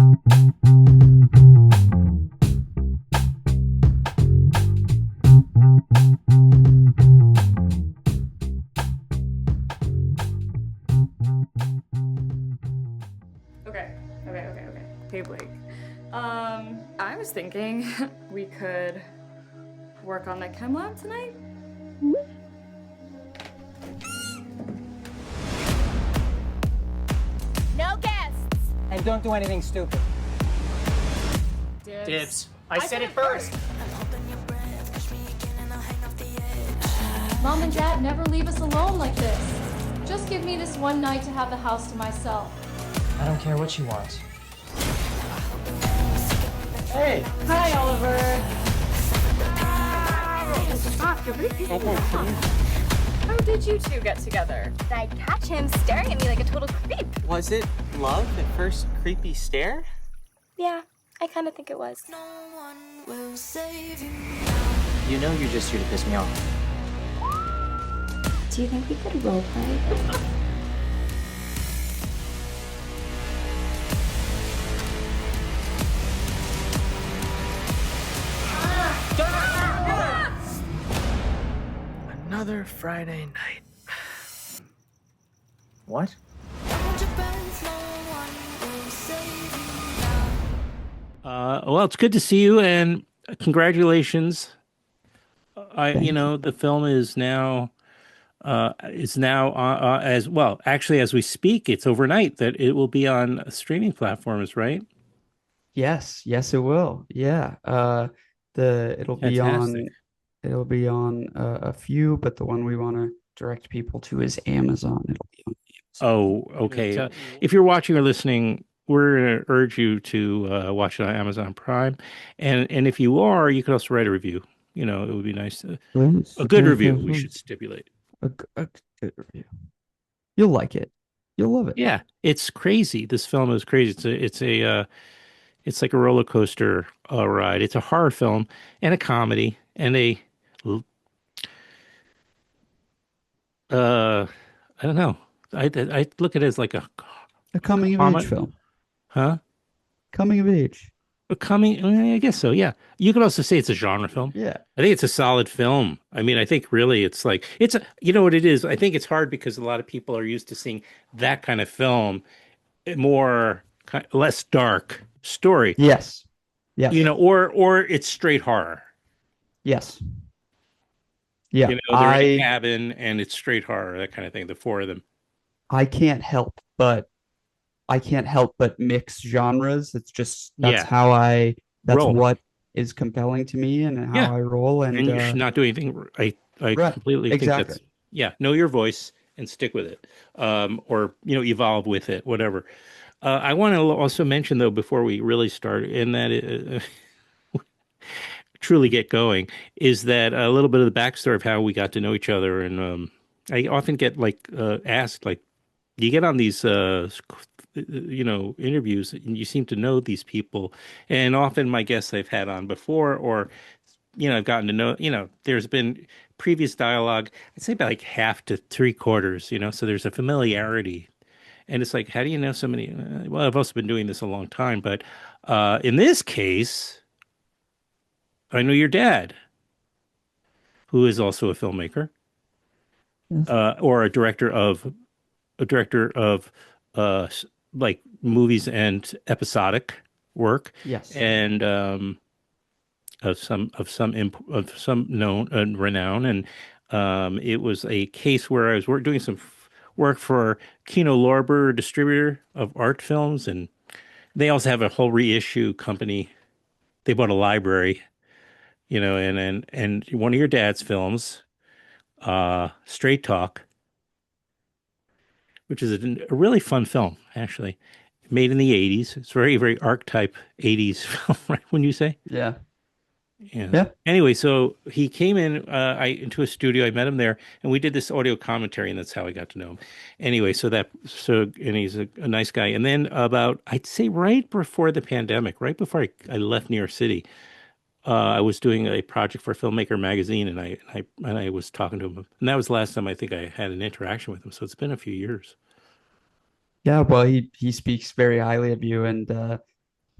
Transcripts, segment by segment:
Okay. Hey, Blake. I was thinking we could work on the chem lab tonight. No guests! And don't do anything stupid. Dibs. I said it first. Mom and Dad never leave us alone like this. Just give me this one night to have the house to myself. I don't care what she wants. Hey. Hi, Oliver. How did you two get together? I'd catch him staring at me like a total creep. Was it love at first creepy stare? Yeah, I kind of think it was. You know you're just here to piss me off. Do you think we could role play? Another Friday night. What? Well, it's good to see you, and congratulations. The film is now as well. Actually, as we speak, it's overnight that it will be on streaming platforms, right? Yes, it will. Yeah. It'll Fantastic. be on a few, but the one we want to direct people to is Amazon. It'll be on Amazon. Oh, okay. If you're watching or listening, we're going to urge you to watch it on Amazon Prime, and if you are, you could also write a review. It would be nice to a good review. We should stipulate a good review. You'll like it. You'll love it. Yeah, it's crazy. This film is crazy. It's like a roller coaster ride. It's a horror film and a comedy and I don't know. I look at it as like a coming of age film. Huh? Coming of age. I guess so. Yeah. You could also say it's a genre film. Yeah. I think it's a solid film. I mean, I think really you know what it is? I think it's hard because a lot of people are used to seeing that kind of film, less dark story. Yes. Or it's straight horror. Yes. Yeah. They're in a cabin and it's straight horror, that kind of thing. The four of them. I can't help but mix genres. That's roll. What is compelling to me and how I roll. And you should not do anything. I completely think that's, know your voice and stick with it. Or evolve with it, whatever. I want to also mention, though, before we really start, and that truly get going, is that a little bit of the backstory of how we got to know each other. And I often get asked, you get on these interviews and you seem to know these people, and often my guests I've had on before, or I've gotten to know, there's been previous dialogue, I'd say about half to three quarters, so there's a familiarity. And it's like, how do you know so many? Well, I've also been doing this a long time, but in this case, I know your dad, who is also a filmmaker, or a director of movies and episodic work. Yes, and of some known and renown, and it was a case where I was doing some work for Kino Lorber, distributor of art films, and they also have a whole reissue company. They bought a library, and one of your dad's films, Straight Talk, which is a really fun film, actually, made in the 80s. It's very, very archetype 80s film, right? Wouldn't you say? Yeah. Yeah. Anyway, so he came into a studio. I met him there, and we did this audio commentary, and that's how I got to know him. Anyway, and he's a nice guy. And then I'd say right before the pandemic, right before I left New York City, I was doing a project for Filmmaker magazine, and I was talking to him, and that was the last time I think I had an interaction with him. So it's been a few years. Yeah, well, he speaks very highly of you, and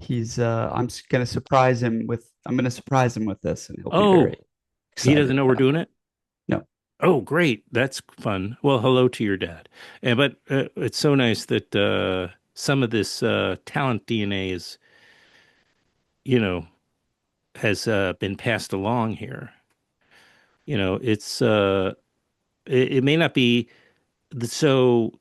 He's I'm gonna surprise him with this, and he'll be Oh, very he doesn't excited know we're about it. doing it? No. Oh, great. That's fun. Well, hello to your dad. And but it's so nice that some of this talent DNA is, you know, has been passed along here. It's it may not be so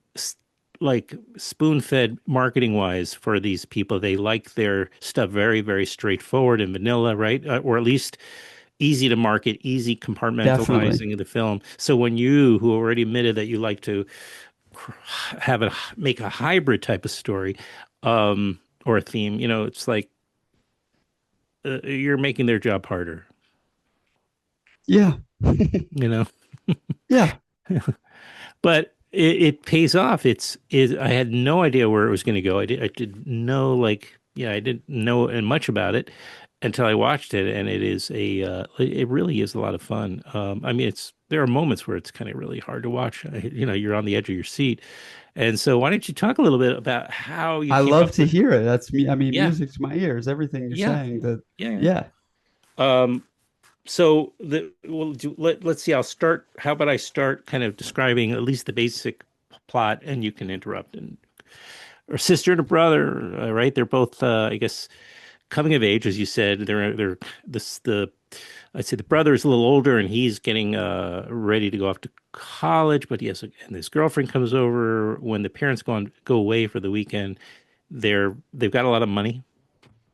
like spoon-fed marketing wise for these people. They like their stuff very, very straightforward and vanilla, right? Or at least easy to market, easy Definitely. compartmentalizing of the film. So when you, who already admitted that you like to have a make a hybrid type of story, or a theme, it's like you're making their job harder, Yeah. you know. Yeah. But it pays off. I had no idea where it was going to go. I did know like yeah, I didn't know much about it until I watched it, and it really is a lot of fun. I mean, there are moments where it's kind of really hard to watch. You're on the edge of your seat, and so why don't you talk a little bit about how you I came love up to with hear it. That's me. I mean, yeah, music to my ears, everything you're yeah, saying that, yeah, yeah. yeah. So let's see. I'll start. How about I start kind of describing at least the basic plot, and you can interrupt. And or sister and a brother, right? They're both, I guess, coming of age, as you said. They're this the I'd say the brother is a little older, and he's getting ready to go off to college. But yes, and his girlfriend comes over when the parents go away for the weekend. They've got a lot of money,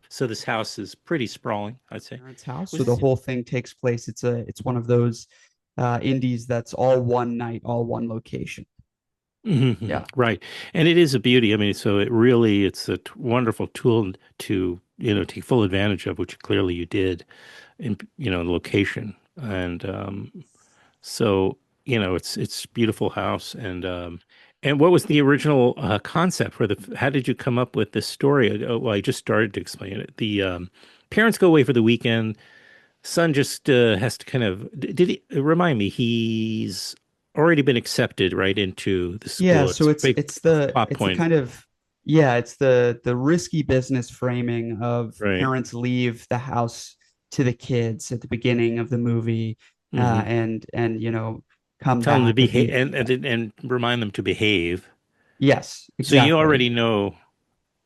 so this house is pretty sprawling, I'd say. Parents' house. So Was the this? whole thing takes place. It's one of those indies that's all one night, all one location. Mhm. Yeah. Right. And it is a beauty. I mean, so it's a wonderful tool to, take full advantage of, which clearly you did in location. And so, it's beautiful house. And what was the original concept how did you come up with this story? Well, I just started to explain it. The parents go away for the weekend. Son just has to kind of did he remind me he's already been accepted right into the Yeah, school. so It's a big plot it's the point, kind of yeah, it's the risky business framing of right? parents leave the house to the kids at the beginning of the movie, Hmm. and come Tell them to back at behave the and remind them to behave. yes, So you exactly. already know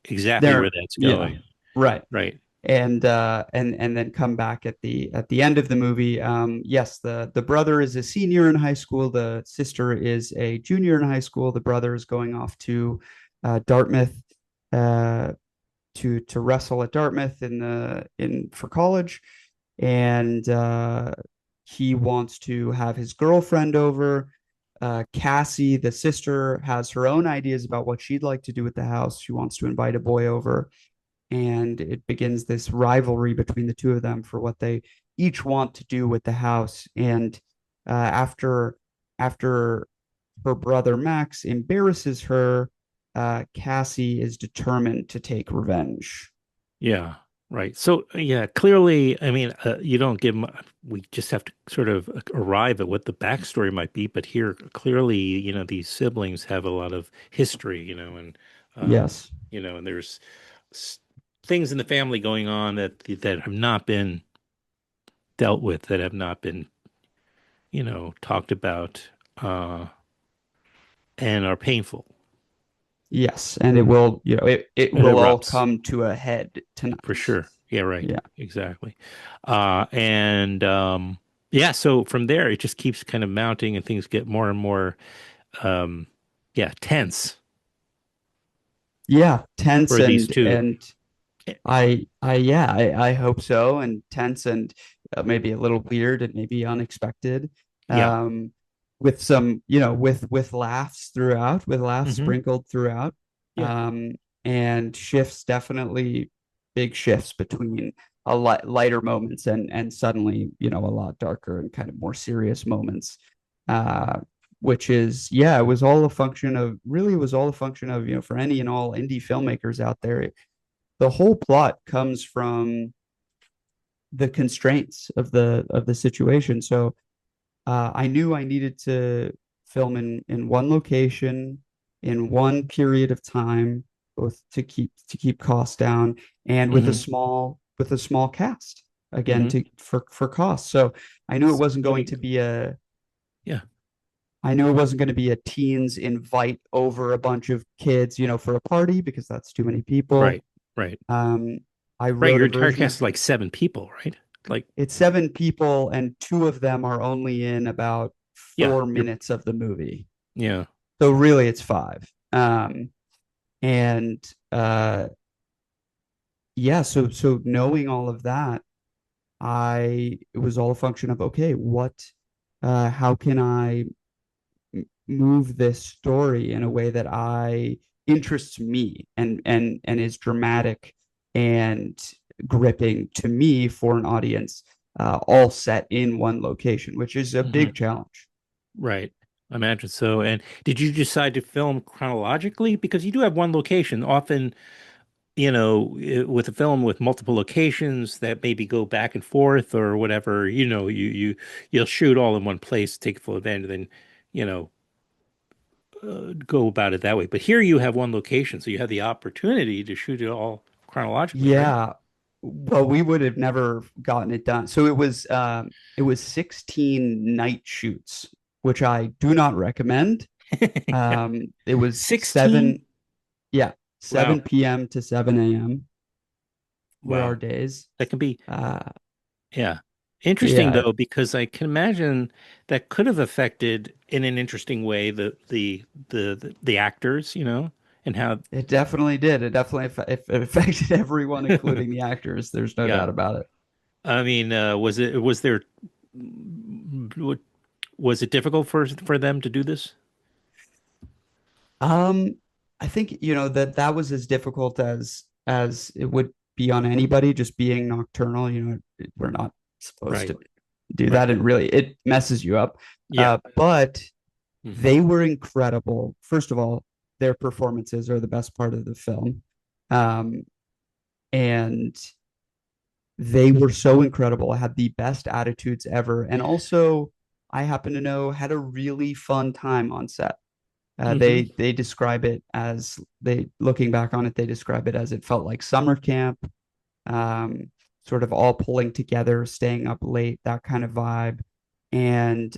exactly where There, that's yeah, going, right. right? And then come back at the end of the movie. Yes, the brother is a senior in high school, the sister is a junior in high school. The brother is going off to Dartmouth uh, to wrestle at Dartmouth in for college, and he wants to have his girlfriend over. Cassie, the sister, has her own ideas about what she'd like to do with the house. She wants to invite a boy over, and it begins this rivalry between the two of them for what they each want to do with the house. And after her brother Max embarrasses her, Cassie is determined to take revenge. Yeah, right. So yeah, clearly, I mean, you don't give. We just have to sort of arrive at what the backstory might be. But here, clearly, these siblings have a lot of history, and Yes. and there's s- things in the family going on that have not been dealt with, that have not been, talked about, and are painful Yes, and it will, it and will all erupts come to a head for tonight. sure. Yeah, right. Yeah. Exactly. And yeah, so from there it just keeps kind of mounting and things get more and more um yeah, tense Yeah, tense for these two. and I hope so, and tense and maybe a little weird and maybe unexpected, Yeah. um, with some, with laughs throughout, with laughs Hmm. sprinkled throughout, Yeah. um, and shifts, definitely big shifts between lighter moments and suddenly, a lot darker and kind of more serious moments, uh, which is yeah, it was all a function of really, it was all a function of, for any and all indie filmmakers out there, the whole plot comes from the constraints of the situation. So I knew I needed to film in one location in one period of time both to keep costs down and Hmm. with a small cast again Hmm. to for costs. So I knew it wasn't going So, to be a yeah, I knew it wasn't going to be a teens invite over a bunch of kids, for a party because that's too many people. right, right, Um, I right. wrote Your a entire version cast of is like 7 people, right? Like, it's 7 people, and two of them are only in about yeah, 4 minutes of the movie. yeah. So really, it's five. And yeah, so knowing all of that, it was all a function of okay, how can I move this story in a way that I interests me and is dramatic and gripping to me for an audience, all set in one location, which is a Hmm. big challenge. Right. I imagine so. And did you decide to film chronologically? Because you do have one location. Often, with a film with multiple locations that maybe go back and forth or whatever, you'll shoot all in one place, take full advantage, then, you know, go about it that way. But here you have one location, so you have the opportunity to shoot it all chronologically, right? Yeah. Well, we would have never gotten it done. So it was 16 night shoots, which I do not recommend. Yeah. It was 16? 7, yeah, Wow. 7 p.m. to 7 a.m. were our Wow. days. That can be, Uh, yeah. Interesting yeah, though, because I can imagine that could have affected in an interesting way the actors, and how, it definitely did. It definitely it affected everyone, including the actors. There's no doubt yeah. about it. I mean, was it difficult for them to do this? Um, I think, that was as difficult as it would be on anybody just being nocturnal. We're not supposed Right. to do Right. that, and really it messes you up. Yeah. But Hmm. they were incredible. First of all, their performances are the best part of the film. Um, and they were so incredible. I had the best attitudes ever. And also, I happen to know had a really fun time on set. Hmm. They describe it as they looking back on it, they describe it as it felt like summer camp, um, sort of all pulling together, staying up late, that kind of vibe. And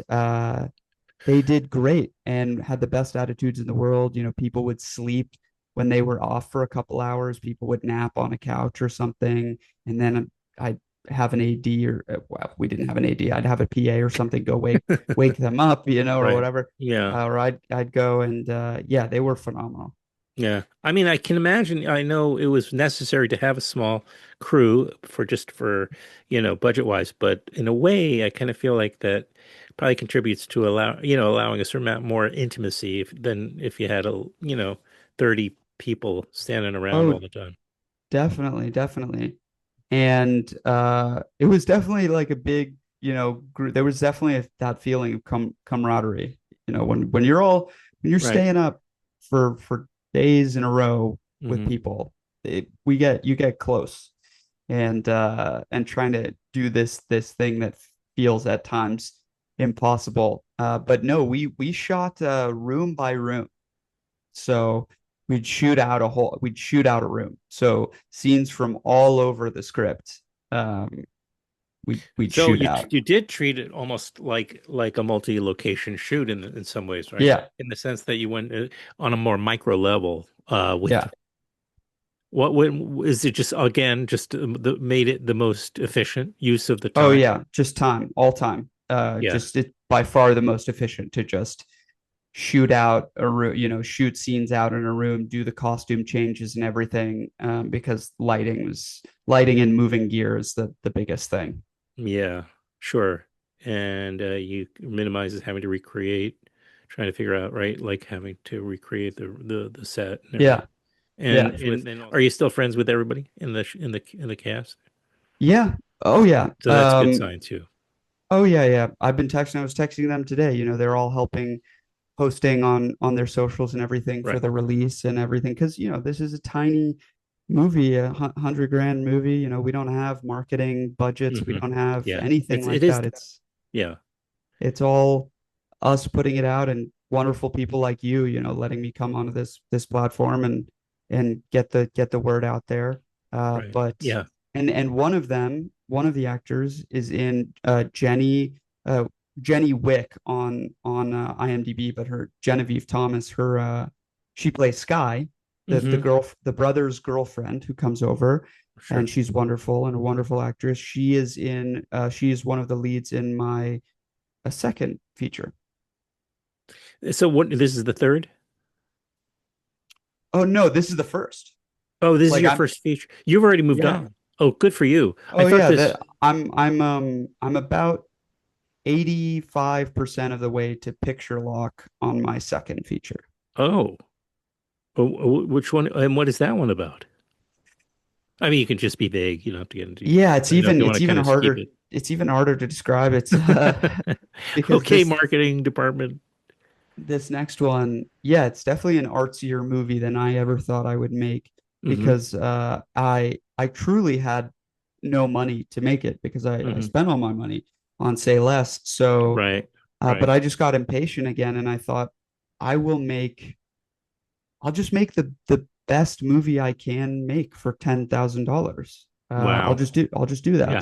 they did great and had the best attitudes in the world. People would sleep when they were off for a couple hours. People would nap on a couch or something, and then I'd have an AD or well, we didn't have an AD. I'd have a PA or something go wake them up, or Right. whatever. Yeah. Or I'd go and yeah, they were phenomenal. Yeah. I mean, I can imagine, I know it was necessary to have a small crew for budget wise, but in a way, I kind of feel like that probably contributes to allowing a certain amount more intimacy than if you had 30 people standing around Oh, all the time. definitely. And it was definitely like a big, group. There was definitely that feeling of camaraderie. When you're Right. staying up for days in a row with Hmm. people, you get close, and trying to do this thing that feels at times impossible. But no, we shot room by room. So we'd shoot out a room. So scenes from all over the script, um, we'd So shoot you out. you did treat it almost like a multi-location shoot in some ways, right? Yeah, In the sense that you went on a more micro level with yeah. what is it just again just made it the most efficient use of the Oh time? yeah, just time, all time. Yeah. Just it by far the most efficient to just shoot out a room, shoot scenes out in a room, do the costume changes and everything, because lighting and moving gear is the biggest thing. Yeah, sure. And you minimizes having to recreate, trying to figure out, right, like having to recreate the set and everything. Yeah, And yeah, and are you still friends with everybody in the cast? yeah. Oh yeah. So that's a good sign too. Oh yeah, yeah. I was texting them today. They're all helping posting on their socials and everything for Right. the release and everything because this is a tiny movie, a 100 grand movie. We don't have marketing budgets. We Hmm. don't have Yeah. anything It like is. that. Yeah. It's all us putting it out and wonderful people like you, letting me come onto this platform, and and get the word out there. Right. But Yeah. and one of them, one of the actors is in uh Jenny Wick on IMDb, but her Genevieve Thomas, her she plays Sky, Hmm. the brother's girlfriend who comes over, and Sure. she's wonderful and a wonderful actress. She is one of the leads in my a second feature. So what, this is the third? Oh no, this is the first. Oh, this is Like your I'm first feature. You've already moved Yeah. on. Oh, good for you. I Oh thought yeah, this. that I'm about 85% of the way to picture lock on my second feature. Oh, which one? And what is that one about? I mean, you can just be vague. You don't have to get into. Yeah, I don't know if you want it's to kind even of keep harder. it. It's even harder to describe. It's because Okay, marketing department. this next one, yeah, it's definitely an artsier movie than I ever thought I would make Hmm. because I truly had no money to make it because I Hmm. spent all my money on Say Less. So, Right. but Right. I just got impatient again, and I thought I will make I'll just make the best movie I can make for $10,000. Wow. I'll just do that. Yeah.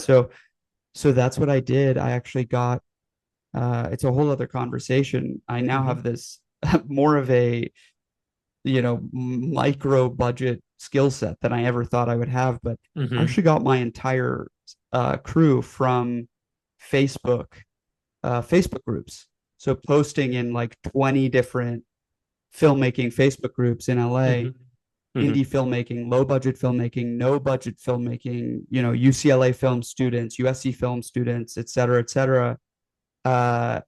So that's what I did. I actually got it's a whole other conversation. I now Hmm. have this more of a micro budget skill set than I ever thought I would have. But I Hmm. actually got my entire crew from Facebook Facebook groups. So posting in like 20 different filmmaking Facebook groups in LA, Hmm. Hmm. indie filmmaking, low budget filmmaking, no budget filmmaking, UCLA film students, USC film students, et cetera, et cetera. Uh,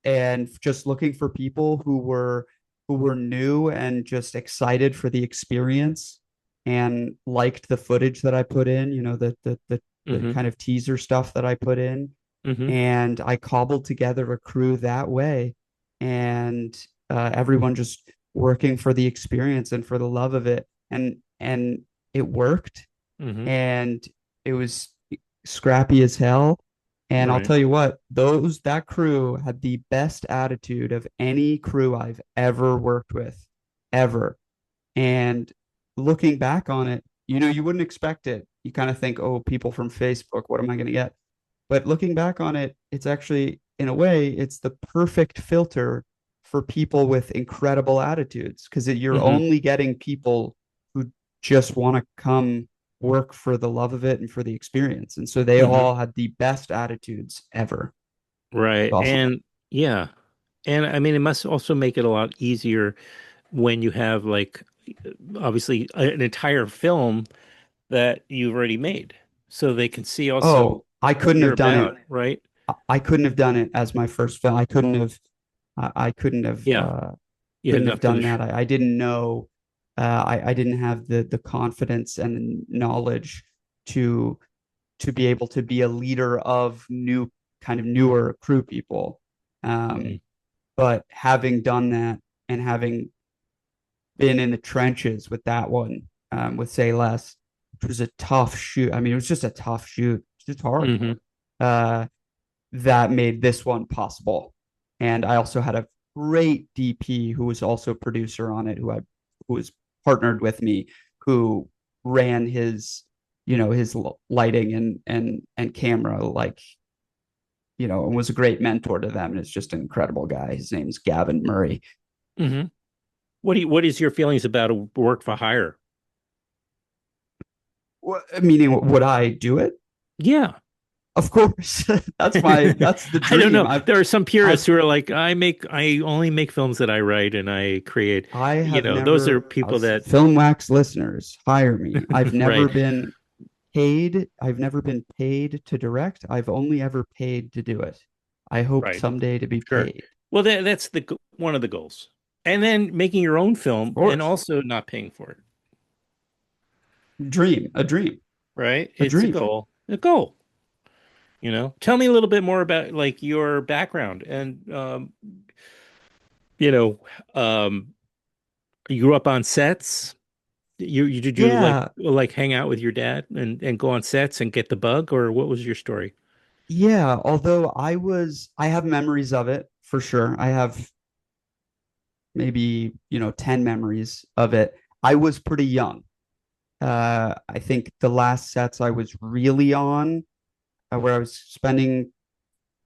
and just looking for people who were new and just excited for the experience and liked the footage that I put in, the Hmm. kind of teaser stuff that I put in. Hmm. And I cobbled together a crew that way. And everyone just working for the experience and for the love of it. And it worked. Hmm. And it was scrappy as hell. And I'll Right. tell you what, those that crew had the best attitude of any crew I've ever worked with, ever. And looking back on it, you wouldn't expect it. You kind of think, oh, people from Facebook, what am I going to get? But looking back on it, it's actually, in a way, it's the perfect filter for people with incredible attitudes because you're Hmm. only getting people who just want to come work for the love of it and for the experience. And so they Hmm. all had the best attitudes ever. Right. Awesome. And yeah. And I mean, it must also make it a lot easier when you have like obviously an entire film that you've already made. So they can see also Oh, I what couldn't you're have done it. about, right? I couldn't have done it as my first film. I couldn't have. I Yeah. You had couldn't have enough to done that. I didn't know. I didn't have the confidence and the knowledge to be able to be a leader of kind of newer crew people. Um, Mm. but having done that and having been in the trenches with that one, with Say Less, which was a tough shoot. I mean, it was just a tough shoot. It's just hard. Hmm. Uh, that made this one possible. And I also had a great DP who was also producer on it, who was partnered with me, who ran his lighting and camera like and was a great mentor to them. And it's just an incredible guy. His name's Gavin Murray. Hmm. What is your feelings about a work for hire? Meaning, would I do it? Yeah. Of course. That's the I don't dream. know. There are some purists I've who are like, I only make films that I write and I create. I You have know, those are never people that, Filmwax listeners hire me. I've never right, been paid. I've never been paid to direct. I've only ever paid to do it. I hope right, someday to be sure. paid. Well, that's one of the goals. And then making your own Of film and course. also not paying for it, A dream, right? a It's a dream. goal, a goal. Tell me a little bit more about like your background and you know, um, you grew up on sets. Did you Yeah, like hang out with your dad and go on sets and get the bug, or what was your story? yeah. Although I have memories of it for sure. I have maybe 10 memories of it. I was pretty young. I think the last sets I was really on, where I was spending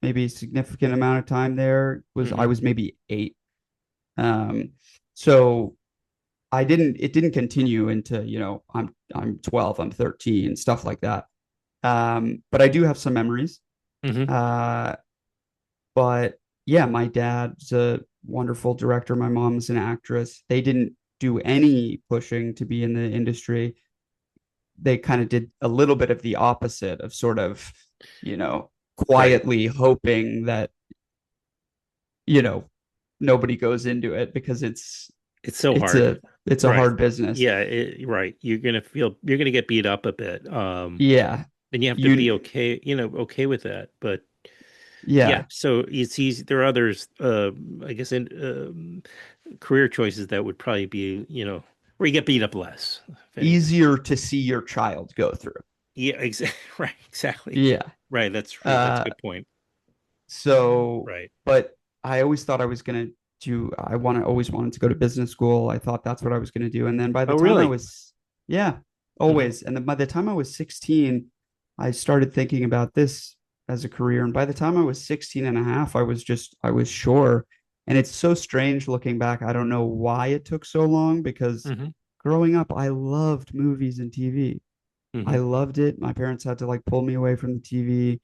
maybe a significant amount of time there, was I Hmm. was maybe 8. Um, so I didn't it didn't continue into, I'm 12, I'm 13, stuff like that. But I do have some memories. Hmm. Uh, but yeah, my dad's a wonderful director. My mom's an actress. They didn't do any pushing to be in the industry. They kind of did a little bit of the opposite of sort of, you know, Right. quietly hoping that, you know, nobody goes into it because It's so it's hard. a it's a Right. hard business. Yeah, right. You're gonna get beat up a bit. Yeah. And you have to be You okay, okay with that. But yeah, yeah. so it's easy. There are others, I guess, in career choices that would probably be, where you get beat up less, if anything. Easier to see your child go through. Yeah, exactly. Right, exactly. Yeah. Right, that's true. That's a Uh good point. so Right. but I always thought I was gonna do I want to always wanted to go to business school. I thought that's what I was gonna do. And then by the Oh, time I really? was yeah, Hmm. always. And then by the time I was 16, I started thinking about this as a career. And by the time I was 16 and a half, I was sure. And it's so strange looking back. I don't know why it took so long because Hmm. growing up, I loved movies and TV. I Hmm. loved it. My parents had to like pull me away from the TV.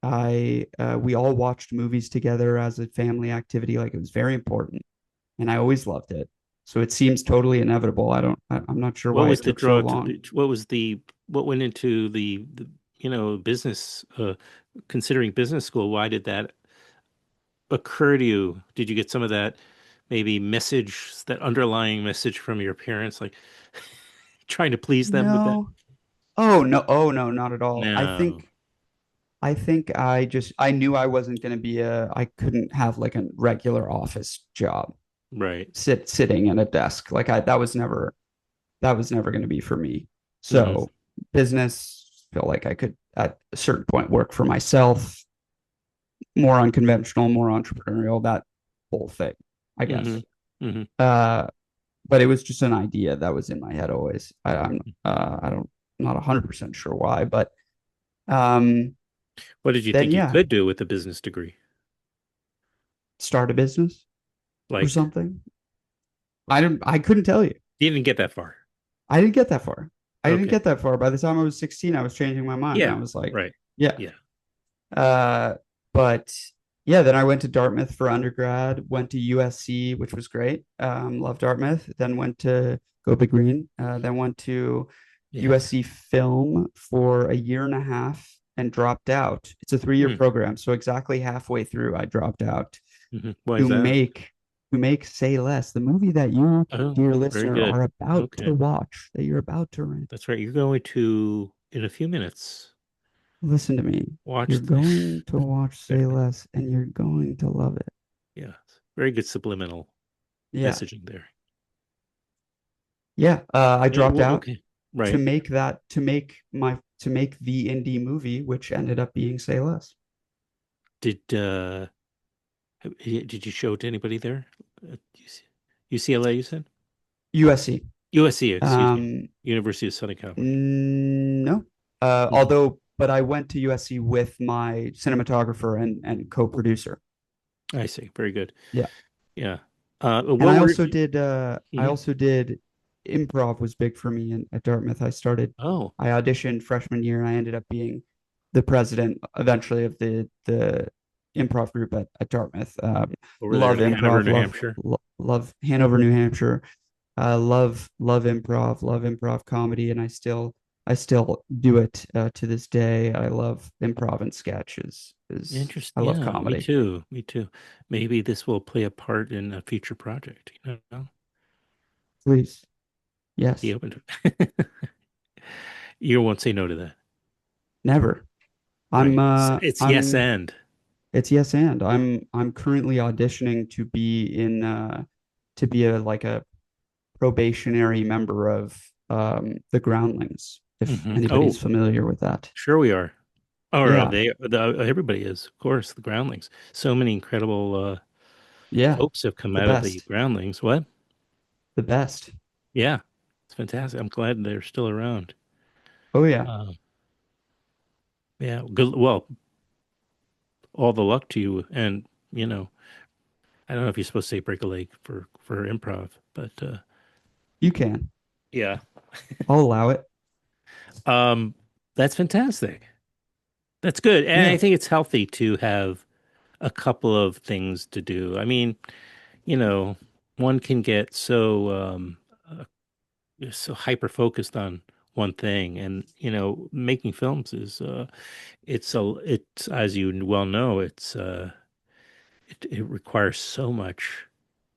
I We all watched movies together as a family activity. Like, it was very important, and I always loved it. So it seems totally inevitable. I'm not sure What why was it the took so draw long. what went into business, considering business school? Why did that occur to you? Did you get some of that maybe message, that underlying message from your parents, like trying to please them with that? No. Oh no. Oh no, not at all. No. I think I knew I wasn't going to be I couldn't have like a regular office job, Right. sitting at a desk. Like, that was never going to be for me. Hmm. So business, feel like I could at a certain point work for myself, more unconventional, more entrepreneurial, that whole thing, I Hmm. guess. Hmm. Uh, but it was just an idea that was in my head always. I don't, not 100% sure why, but um, What did you then think you yeah, could do with a business degree? start a business or Like, something. I couldn't tell you. you didn't get that far. I didn't get that far. I didn't Okay. get that far. By the time I was 16, I was changing my mind. Yeah. I was like, Right. yeah. Yeah. Uh, but yeah, then I went to Dartmouth for undergrad, went to USC, which was great. Loved Dartmouth. Then went to Go Big Green. Then went to Yes. USC Film for a year and a half and dropped out. It's a 3-year Hmm. program, so exactly halfway through, I dropped out Hmm. Why is to that? make Say Less, the movie that you, Oh, dear very listener, good. are about to Okay. watch, that you're about to rent. That's right. You're going to, in a few minutes, Listen to me. You're watch the. going to watch Say Less, and you're going to love it. Yeah. Very good subliminal Yeah. messaging there. Yeah, I dropped Well, out okay. Right. to make the indie movie, which ended up being Say Less. Did did you show it to anybody there? UCLA, you said? USC. USC, excuse me. Um, University of Southern California. no. Mhm. But I went to USC with my cinematographer and co-producer. I see. Very good. Yeah. Yeah. And What were I Mhm. also did improv was big for me at Dartmouth. Oh, I auditioned freshman year and I ended up being the president eventually of the improv group at Dartmouth. over there Love in Hanover, improv, New Hampshire. love Hanover, New Hampshire. Love improv comedy, and I still do it to this day. I love improv and sketches. I Interesting. love Yeah, me comedy. too. Me too. Maybe this will play a part in a future project. Please, Be yes, open to it. You won't say no to that, never. right? It's yes I'm and. It's yes and I'm currently auditioning to be a like a probationary member of the Groundlings, if Hmm. anybody's Oh, familiar with that. sure we are. Or Yeah, everybody is, of course, the Groundlings. So many incredible yeah, folks have come the out of the best, Groundlings. What? the best. Yeah. It's fantastic. I'm glad they're still around. Oh yeah, Um, yeah, good. Well, all the luck to you. And you know, I don't know if you're supposed to say break a leg for improv, but you can. yeah. I'll allow it. Um, that's fantastic. That's good. And I Yeah. think it's healthy to have a couple of things to do. I mean, you know, one can get so hyper focused on one thing, and making films is it's as you well know, it requires so much.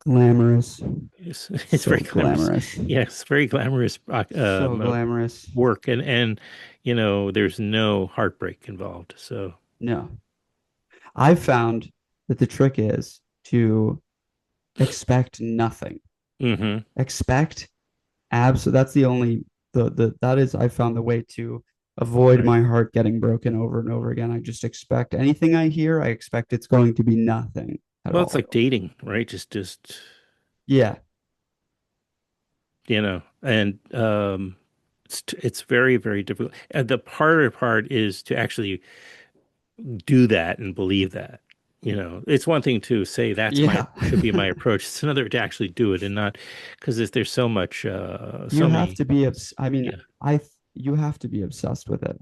Glamorous. It's So very glamorous. glamorous. Yes, very glamorous So glamorous. work, and there's no heartbreak involved. So, No. I've found that the trick is to expect nothing. hmm Expect that's the only the that is I found the way to avoid right. my heart getting broken over and over again. I just expect anything I hear, I expect it's going to be nothing at Well, it's all. like dating, right? Just Yeah. and it's very, very difficult. And the harder part is to actually do that and believe that. It's one thing to say that's my Yeah. should be my approach. It's another to actually do it and not because there's so much, You so have many. to be I mean, Yeah, I you have to be obsessed with it.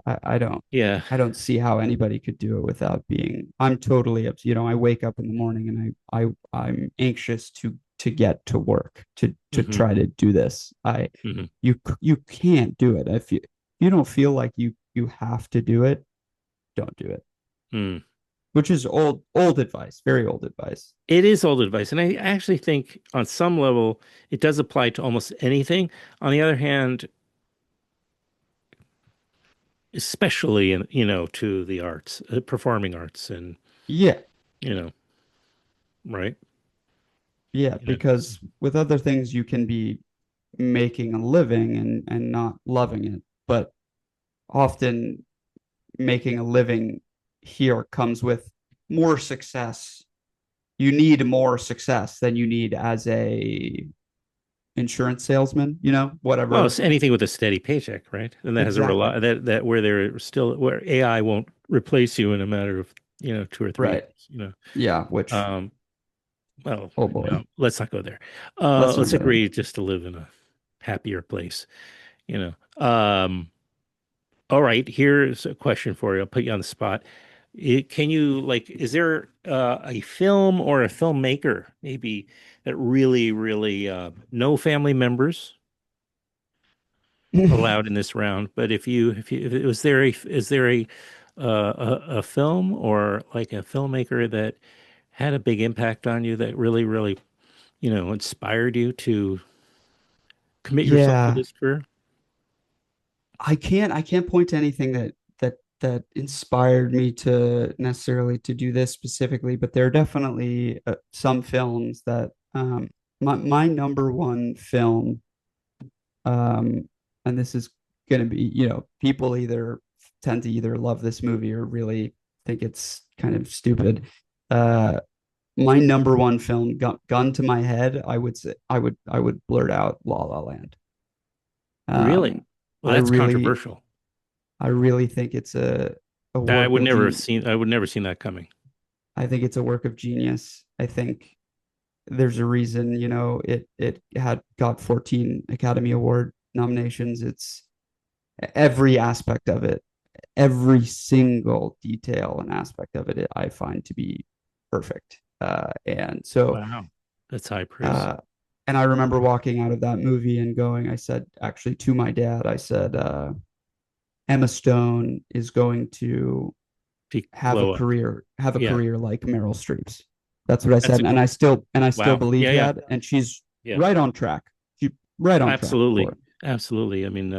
yeah. I don't see how anybody could do it without being. I'm totally I wake up in the morning and I'm anxious to get to work to hmm try to do this. hmm You can't do it if you don't feel like you have to do it, don't do it. Mm. Which is old advice, very old advice. It is old advice, and I actually think on some level it does apply to almost anything. On the other hand, especially to the arts, performing arts, and Yeah, you know, right? yeah, You know, because with other things you can be making a living and not loving it, but often making a living here comes with more success. You need more success than you need as a insurance salesman, well, whatever. it's anything with a steady paycheck, right? And that has a Exactly. rely that where they're still where AI won't replace you in a matter of 2 or 3 Right. years. Yeah, which Um, well, oh no, boy. let's not go there. Let's not Let's go there. agree just to live in a happier place. You know. All right, here's a question for you. I'll put you on the spot. Can you is there a film or a filmmaker maybe that really, really no family members allowed in this round? But if it was there, is there a film or like a filmmaker that had a big impact on you that really, really, inspired you to commit yourself to Yeah, this career? I can't point to anything that inspired me to necessarily to do this specifically, but there are definitely some films that my number one film, um and this is going to be, people either tend to either love this movie or really think it's kind of stupid. uh my number one film, gun to my head, I would say I would blurt out La La Land. Really? um Well, I that's really controversial. I really think it's a I work would of never have genius. seen. I would never seen that coming. I think it's a work of genius. I think there's a reason, it had got 14 Academy Award nominations. It's every aspect of it, every single detail and aspect of it, I find to be perfect. And so, Wow, that's high praise. uh, and I remember walking out of that movie and going, I said, actually, to my dad, I said, Emma Stone is going to Peak blow up. have a Yeah, career like Meryl Streep's. That's what I that's said, a and I still wow. believe Yeah, yeah, that, and she's yeah. right on track. She right on track for Absolutely, it. absolutely. I mean,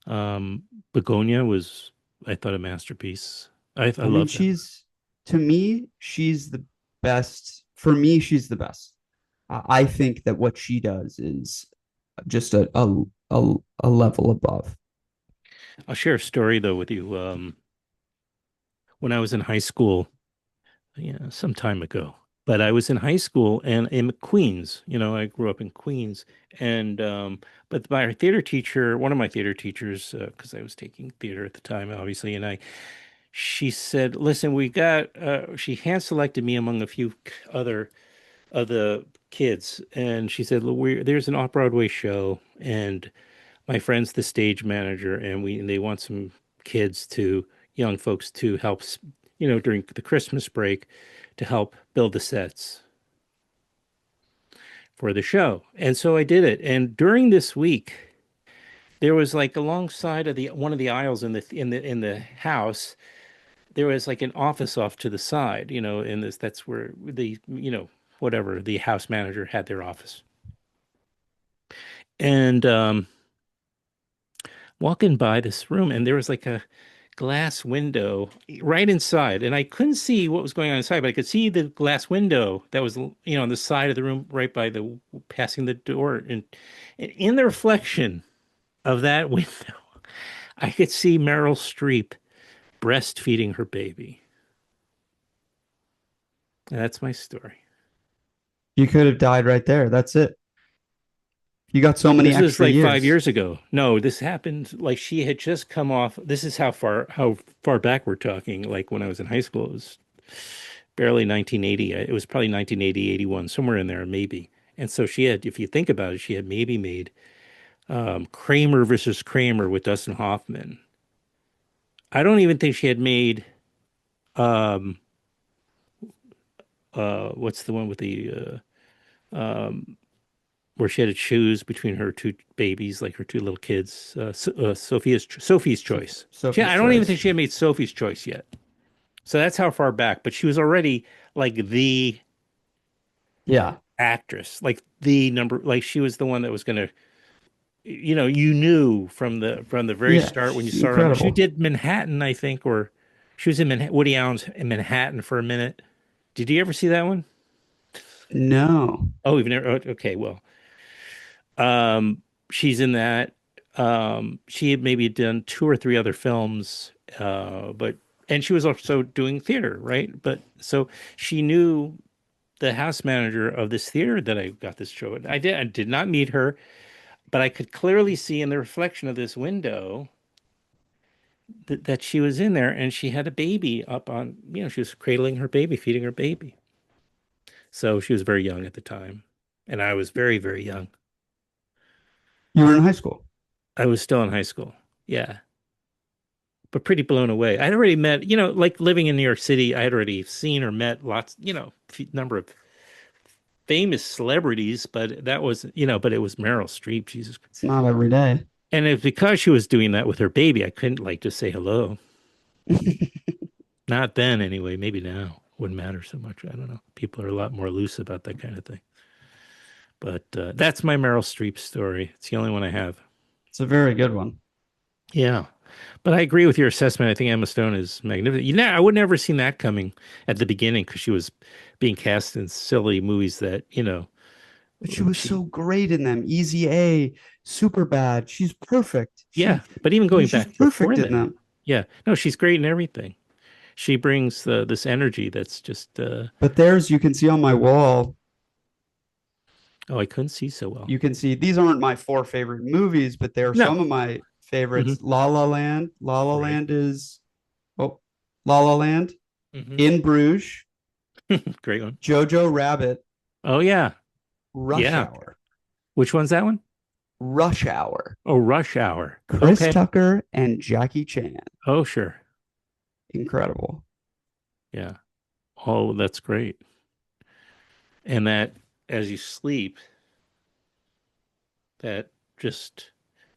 um, Begonia was, I thought, a masterpiece. I I mean, love that. she's to me, she's the best. For me, she's the best. I think that what she does is just a level above. I'll share a story though with you. When I was in high school, some time ago. but I was in high school and in Queens. I grew up in Queens, and but my theater teacher, one of my theater teachers, because I was taking theater at the time, obviously, she said, "Listen, we got." She hand selected me among a few other of the kids, and she said, "Look, there's an off-Broadway show, and my friend's the stage manager, and they want some kids to young folks to help, during the Christmas break, to help build the sets for the show." And so I did it. And during this week, there was like alongside of the one of the aisles in the house, there was like an office off to the side, in this that's where the whatever the house manager had their office. And walking by this room, and there was like a glass window right inside, and I couldn't see what was going on inside, but I could see the glass window that was, on the side of the room, right by the passing the door, and in the reflection of that window, I could see Meryl Streep breastfeeding her baby. And that's my story. You could have died right there. That's it. You got so many This was extra like 5 years. years ago. No, this happened like she had just come off. This is how far back we're talking. Like when I was in high school, it was barely 1980. It was probably 1980, 81, somewhere in there, maybe. And so she had, if you think about it, she had maybe made Kramer versus Kramer with Dustin Hoffman. I don't even think she had made um, what's the one with the where she had to choose between her two babies, like her two little kids, Sophie's Choice. Sophie's I don't even Choice. think she had made Sophie's Choice yet. So that's how far back. But she was already like the Yeah. actress, like the number, like she was the one that was going to, you knew from the very Yeah. start when you She's saw her on. She incredible. did Manhattan, I think, or she was in Woody Allen's in Manhattan for a minute. Did you ever see that one? No. Oh, you've never. Okay, well, she's in that. She had maybe done two or three other films, but and she was also doing theater, right? But so she knew the house manager of this theater that I got this show at. I did not meet her, but I could clearly see in the reflection of this window that she was in there, and she had a baby up on, she was cradling her baby, feeding her baby. So she was very young at the time, and I was very, very young. You were in high school. I was still in high school. Yeah. But pretty blown away. I'd already met, like living in New York City, I had already seen or met lots, number of famous celebrities, but that was, but it was Meryl Streep, Jesus. It's not every day. And it's because she was doing that with her baby, I couldn't like just say hello. Not then anyway, maybe now. Wouldn't matter so much. I don't know. People are a lot more loose about that kind of thing. But that's my Meryl Streep story. It's the only one I have. It's a very good one. Yeah. But I agree with your assessment. I think Emma Stone is magnificent. I would never seen that coming at the beginning because she was being cast in silly movies that, But she was so great in them. Easy A, super bad. She's perfect. Yeah. But even going She's back before perfect in that, them. yeah, no, she's great in everything. She brings this energy that's just, But there's, you can see on my wall, oh, I couldn't see so well. you can see these aren't my four favorite movies, but they're No. some of my favorites. Mhm. La La Land. La La Right. Land is, oh, La La Land. Mhm. In Bruges. Great one. Jojo Rabbit. Oh, yeah. Rush Yeah. Hour. Which one's that one? Rush Hour. Oh, Rush Hour. Chris Okay. Tucker and Jackie Chan. Oh, sure. Incredible. Yeah. Oh, that's great. And that as you sleep, that just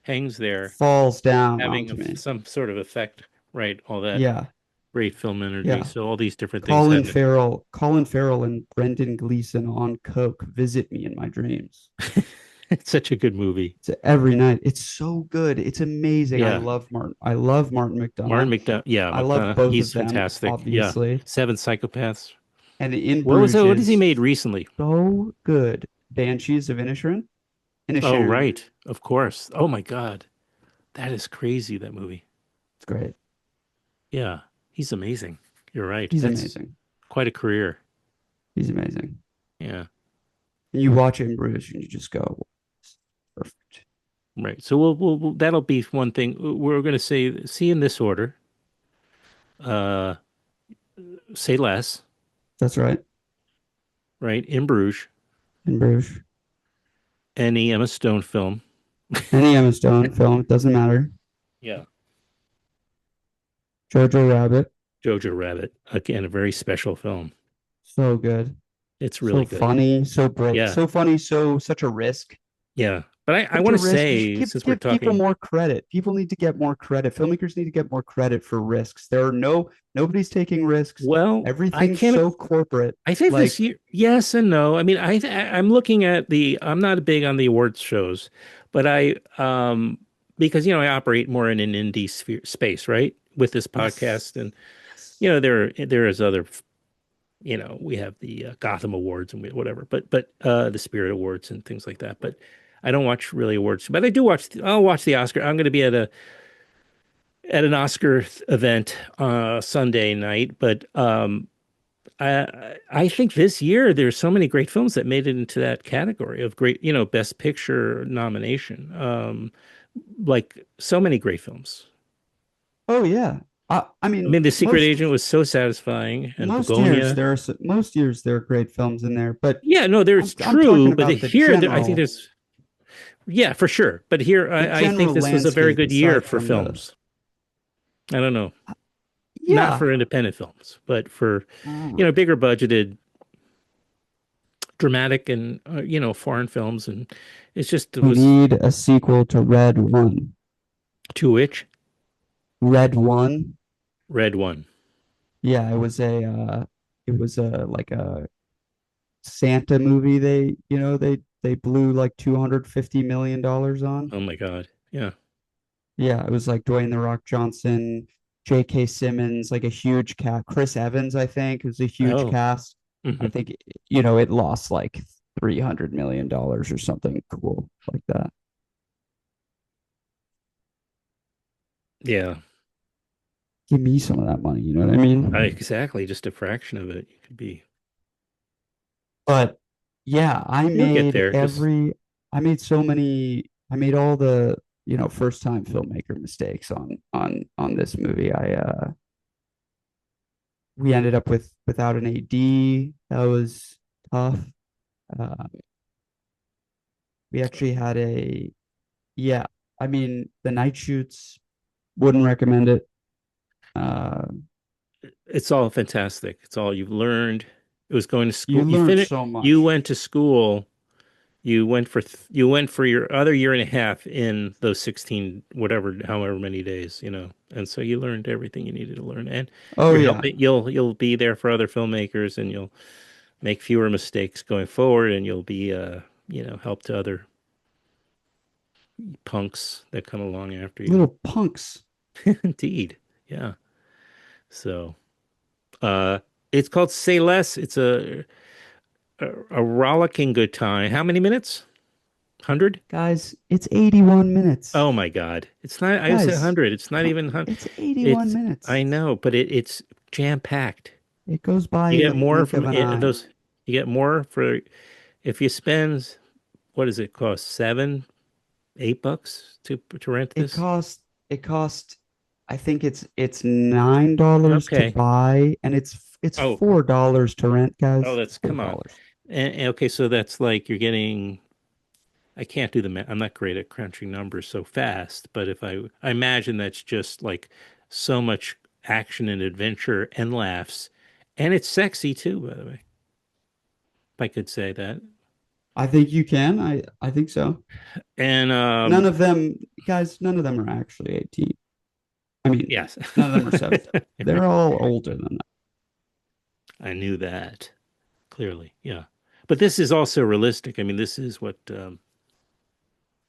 hangs there, Falls down having onto me. some sort of effect, right? All that Yeah. great film energy. Yeah. So all these different things Colin happen. Farrell and Brendan Gleeson on coke visit me in my dreams. It's such a good movie. It's every night. It's so good. It's amazing. Yeah. I love Martin McDonagh. Martin McDonagh. Yeah, I love McDonagh. both He's of them, fantastic. obviously. Yeah. Seven Psychopaths. And in What was Bruges it? What has he made recently? so good. Banshees of Inisherin. Oh, right. Of course. Oh my God. That is crazy, that movie. It's great. Yeah. He's amazing. You're right. He's That's amazing. quite a career. He's amazing. Yeah. And you watch it in Bruges and you just go, perfect. Right. So that'll be one thing we're going to say. See in this order. Uh, say less. That's right. Right. In Bruges. In Bruges. Any Emma Stone film. Any Emma Stone film, it doesn't matter. Yeah. Jojo Rabbit, Jojo Rabbit. Again, a very special film. so good. It's So really good. funny, so brilliant, Yeah. so funny, so such a risk. Yeah. But I Such want a to risk. You should say, give since we're give people talking, more credit. People need to get more credit. Filmmakers need to get more credit for risks. Nobody's taking risks. well, I Everything's can't. so corporate. I think this Like, year, yes and no. I mean, I'm looking at I'm not big on the awards shows, but because I operate more in an indie space, right? With this yes, podcast, and yes. there is other, we have the Gotham Awards and whatever, but the Spirit Awards and things like that. But I don't watch really awards, but I do watch. I'll watch the Oscar. I'm going to be at an Oscar event Sunday night, but I think this year there's so many great films that made it into that category of great, Best Picture nomination. Like so many great films. Oh yeah. I I mean, mean, The Secret Agent was so satisfying, and Begonia. most years there are great films in there, but Yeah, no, there's I'm talking true, but about the here I think general there's yeah, for sure. But here I think this was a very landscape good year aside for from the films. I don't know, not yeah. for independent films, but for Mm. bigger budgeted dramatic and foreign films, and it We was need a sequel to Red One. to which Red One. Red One. Yeah, it was a like a Santa movie they blew like $250 million on. Oh my God. Yeah. Yeah, it was like Dwayne The Rock Johnson, J.K. Simmons, like a huge cast. Chris Evans, I think, it was a huge Oh. cast. I Hmm. think it lost like $300 million or something cool like that. Yeah. Give me some of that money, you know what I mean? Exactly. Just a fraction of it. You could be. But yeah, You'll get there. I made all the, first time filmmaker mistakes on this movie. We ended up without an AD. That was tough. Uh, we actually had yeah, I mean, the night shoots, wouldn't recommend it. Uh, It's all fantastic. It's all you've learned. It was going to you school. learn so You much. went to school. You went for your other year and a half in those 16, whatever, however many days, And so you learned everything you needed to learn. And Oh you're yeah, helping, you'll be there for other filmmakers, and you'll make fewer mistakes going forward, and you'll be, help to other punks that come along after you. little punks. Indeed. Yeah. So, uh, it's called Say Less. It's a rollicking good time. How many minutes? 100? Guys, it's 81 minutes. Oh my God. It's not, I said Guys, 100. It's not even 100. it's 81 minutes. I know, but it's jam packed. It goes by You in get the more blink from of an eye. you get more for, if you spend, what does it cost? $7, $8 to rent It this? cost it cost I think it's $9 to Okay. buy and it's Oh, $4 to rent, oh, guys. that's, Four come on. dollars. And okay, so that's like you're getting, I can't do the math. I'm not great at crunching numbers so fast, but if I imagine that's just like so much action and adventure and laughs, and it's sexy too, by the way, if I could say that. I think you can. I think so. And None of them, guys, none of them are actually 18. I mean, yes, none of them are 17. They're all older than that. I knew that clearly. Yeah, but this is also realistic. I mean, this is what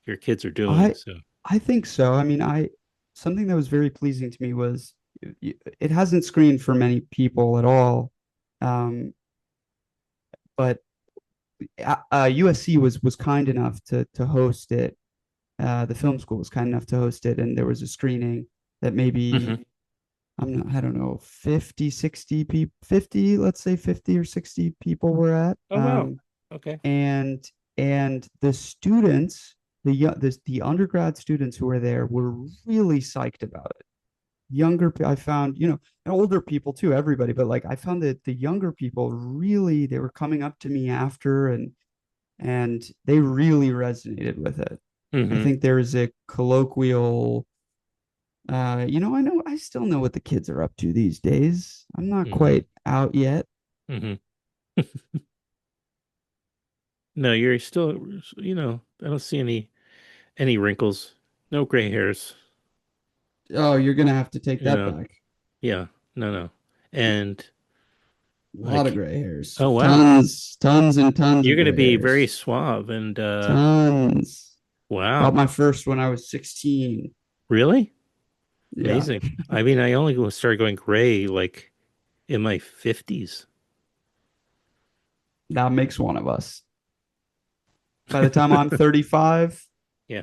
your kids are doing. I So, I think so. I mean, I something that was very pleasing to me was it hasn't screened for many people at all. But USC was kind enough to host it. The film school was kind enough to host it, and there was a screening that maybe mhm. I don't know, 50, 60 people, 50, let's say 50 or 60 people were at. Oh wow. Okay. And the students, the undergrad students who were there were really psyched about it. I found, and older people too, everybody, but like I found that the younger people really, they were coming up to me after and they really resonated with it. I Mm-hmm. think there's a colloquial, I know I still know what the kids are up to these days. I'm not Mm-hmm. quite out yet. Mm-hmm. No, you're still, I don't see any wrinkles, no gray hairs, Oh, you're gonna have to take you that know. back. Yeah, no, no. And A lot of like, gray hairs. oh wow, Tons and tons you're of gonna gray be very hairs. suave and Tons. Got wow, my first when I was 16. really Yeah, amazing. I mean, I only started going gray like in my 50s. that makes one of us. By the time I'm 35, Yeah,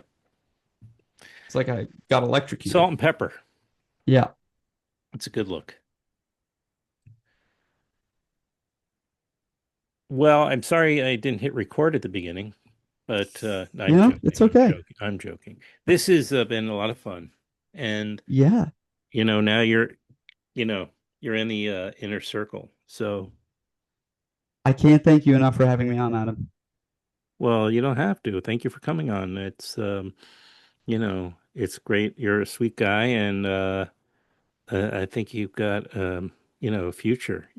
it's like I got salt electrocuted. and pepper. Yeah. It's a good look. Well, I'm sorry I didn't hit record at the beginning, but I'm It's joking. I'm okay. joking. I'm joking. This has been a lot of fun, and Yeah. now you know, you're in the inner circle. So, I can't thank you enough for having me on, Adam. well, you don't have to. Thank you for coming on. It's great. You're a sweet guy, and I think you've got a future.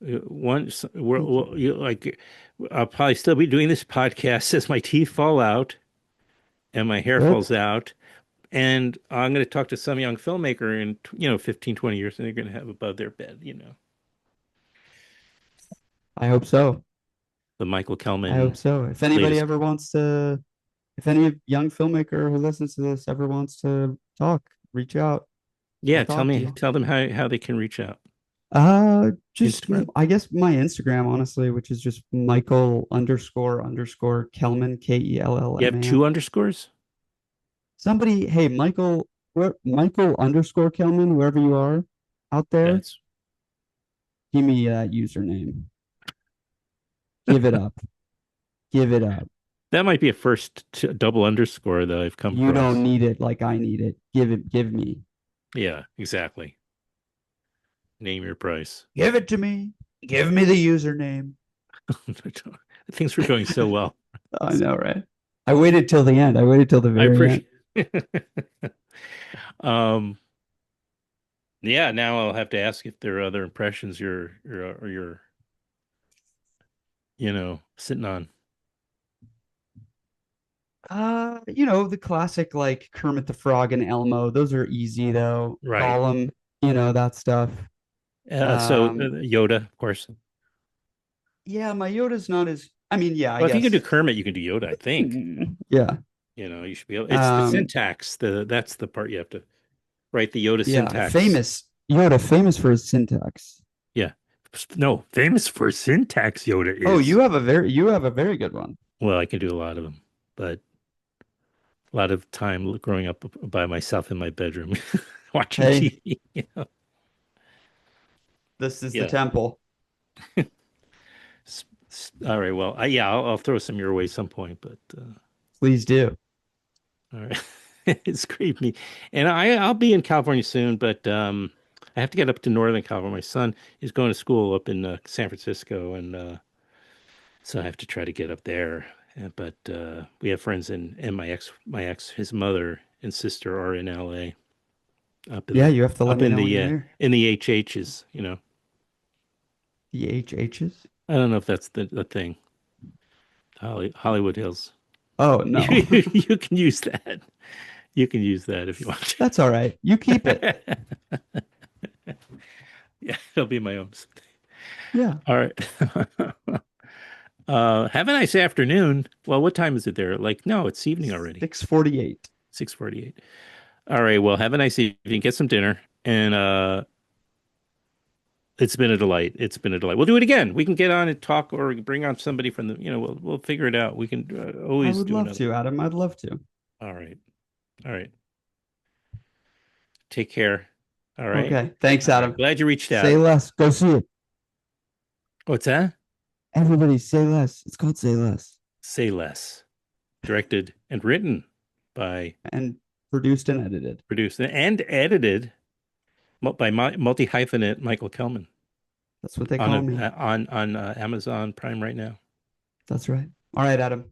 Once Thank you. I'll probably still be doing this podcast as my teeth fall out and my hair Good. falls out. And I'm going to talk to some young filmmaker in, 15, 20 years, and they're going to have above their bed, I hope so. the Michael I hope Kellman so. If anybody latest. ever wants to, if any young filmmaker who listens to this ever wants to talk, reach out. I'll Yeah, talk to you. tell them how they can reach out. Just Instagram. I guess my Instagram, honestly, which is just Michael underscore Kellman, You have Kellman. two underscores? Somebody, hey, Michael underscore Kellman, wherever you are out there, That's give me that username. Give it up. Give it up. that might be a first double underscore that I've come You don't across. need it like I need it. Give me. Yeah, exactly. Name your price. Give it to me. Give me the username. Things were going so well. I know, right? I waited till the end. I waited till the I very end. appreciate. um, yeah. Now I'll have to ask if there are other impressions you're sitting on. The classic like Kermit the Frog and Elmo. Those are easy though. Right. Gollum, that stuff. So Um, Yoda, of course. yeah, my Yoda's not as. I mean, yeah, I Well, if you can do guess. Kermit, you can do Yoda, I think. Yeah. You should be able. It's the Um, syntax. That's the part you have to write the Yoda yeah, syntax. famous for his syntax. Yeah. No, famous for syntax Yoda Oh, is. you have a very good one. Well, I can do a lot of them, but a lot of time growing up by myself in my bedroom watching Hey, TV. this is the Yeah. temple. All right. Well, yeah, I'll throw some your way some point, but Please do. all right. It's great me, and I'll be in California soon, but I have to get up to Northern California. My son is going to school up in San Francisco, and so I have to try to get up there. But we have friends and my ex, his mother and sister are in LA, Yeah, you have to let up me know when you're here. in the HHs. The HHs? I don't know if that's the thing. Hollywood Hills. Oh no. You can use that. You can use that if you want to. That's all right. You keep it. Yeah, it'll be my own. Yeah. All right. Have a nice afternoon. Well, what time is it there? Like, no, it's evening already. 6:48. 6:48. All right. Well, have a nice evening. Get some dinner. And it's been a delight. It's been a delight. We'll do it again. We can get on and talk or bring on somebody from we'll figure it out. We can I always would do love another. to, Adam. I'd love to. All right. All right. Take care. All right. Okay. Thanks, All right. Adam. Glad you reached out. Say less. Go see it. What's that? Everybody say less. It's called Say Less. Say Less. Directed and written by, And produced and edited. produced and edited by multi-hyphenate Michael Kellman That's what they call me. on Amazon Prime right now. That's right. All right, Adam.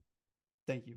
Thank you.